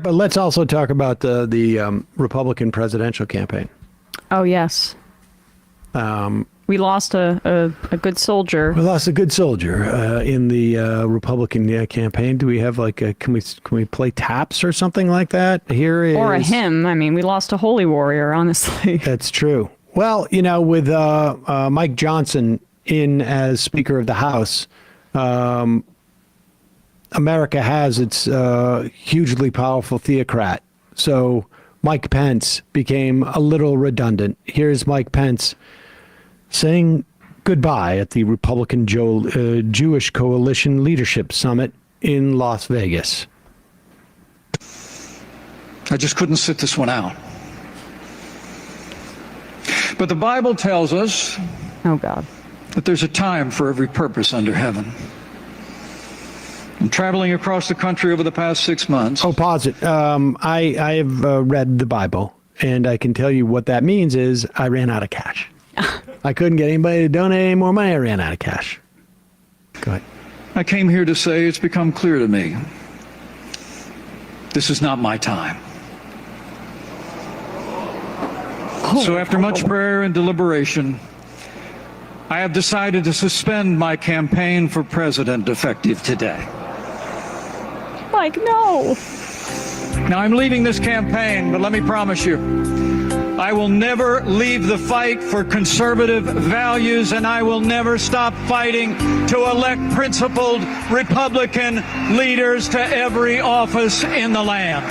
But let's also talk about the Republican presidential campaign. Oh, yes. We lost a good soldier. We lost a good soldier in the Republican campaign. Do we have can we play taps or something like that? Here is or a hymn. I mean, we lost a holy warrior, honestly. That's true. Well, with Mike Johnson in as Speaker of the House, America has its hugely powerful theocrat. So Mike Pence became a little redundant. Here's Mike Pence saying goodbye at the Republican Jewish Coalition Leadership Summit in Las Vegas. I just couldn't sit this one out. But the Bible tells us, oh God, that there's a time for every purpose under heaven. I'm traveling across the country over the past 6 months. Oh, pause it. I have read the Bible, and I can tell you what that means is I ran out of cash. I couldn't get anybody to donate any more money. I ran out of cash. Go ahead. I came here to say it's become clear to me. This is not my time. So after much prayer and deliberation, I have decided to suspend my campaign for president effective today. Mike, no. Now I'm leaving this campaign, but let me promise you, I will never leave the fight for conservative values, and I will never stop fighting to elect principled Republican leaders to every office in the land.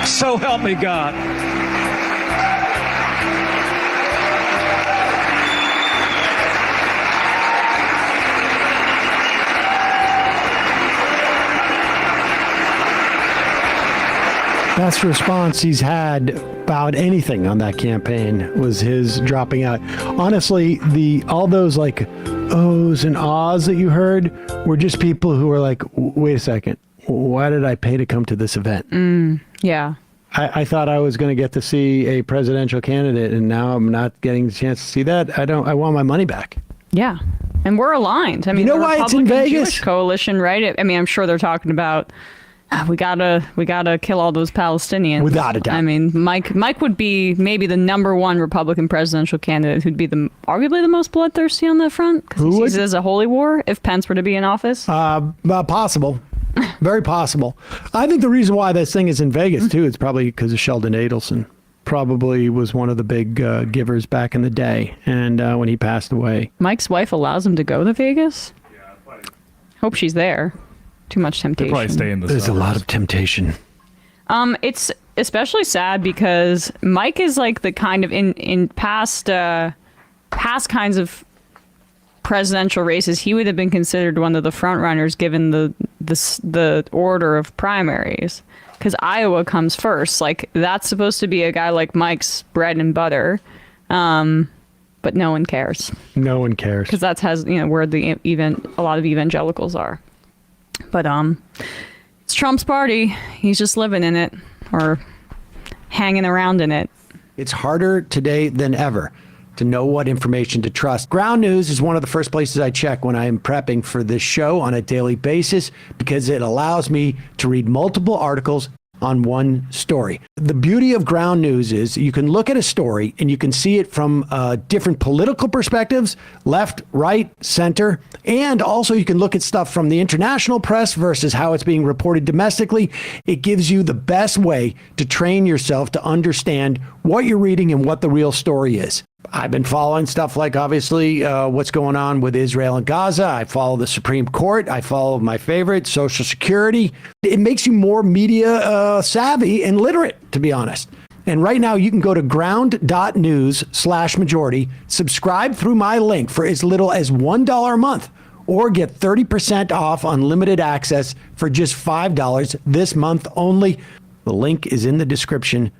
So help me God. Best response he's had about anything on that campaign was his dropping out. Honestly, all those ohs and ahs that you heard were just people who were like, wait a second, why did I pay to come to this event? Yeah. I thought I was going to get to see a presidential candidate, and now I'm not getting the chance to see that. I want my money back. Yeah. And we're aligned. I mean, you know why it's in Vegas? Jewish coalition, right? I mean, I'm sure they're talking about we gotta kill all those Palestinians. Without a doubt. I mean, Mike would be maybe the #1 Republican presidential candidate who'd be arguably the most bloodthirsty on that front, because he sees it as a holy war if Pence were to be in office. Possible. Very possible. I think the reason why this thing is in Vegas, too, is probably because of Sheldon Adelson. Probably was one of the big givers back in the day, and when he passed away. Mike's wife allows him to go to Vegas? Hope she's there. Too much temptation. They'll probably stay in the There's suburbs. a lot of temptation. It's especially sad because Mike is like the kind of in past kinds of presidential races, he would have been considered one of the front runners given the order of primaries, because Iowa comes first. Like, that's supposed to be a guy like Mike's bread and butter, but no one cares. No one cares, because that's where a lot of evangelicals are. But it's Trump's party. He's just living in it or hanging around in it. It's harder today than ever to know what information to trust. Ground News is one of the first places I check when I am prepping for this show on a daily basis, because it allows me to read multiple articles on one story. The beauty of Ground News is you can look at a story and you can see it from different political perspectives, left, right, center, and also you can look at stuff from the international press versus how it's being reported domestically. It gives you the best way to train yourself to understand what you're reading and what the real story is. I've been following stuff like, obviously, what's going on with Israel and Gaza. I follow the Supreme Court. I follow my favorite, Social Security. It makes you more media savvy and literate, to be honest. And right now, you can go to ground.news/majority, subscribe through my link for as little as $1 a month, or get 30% off unlimited access for just $5 this month only. The link is in the description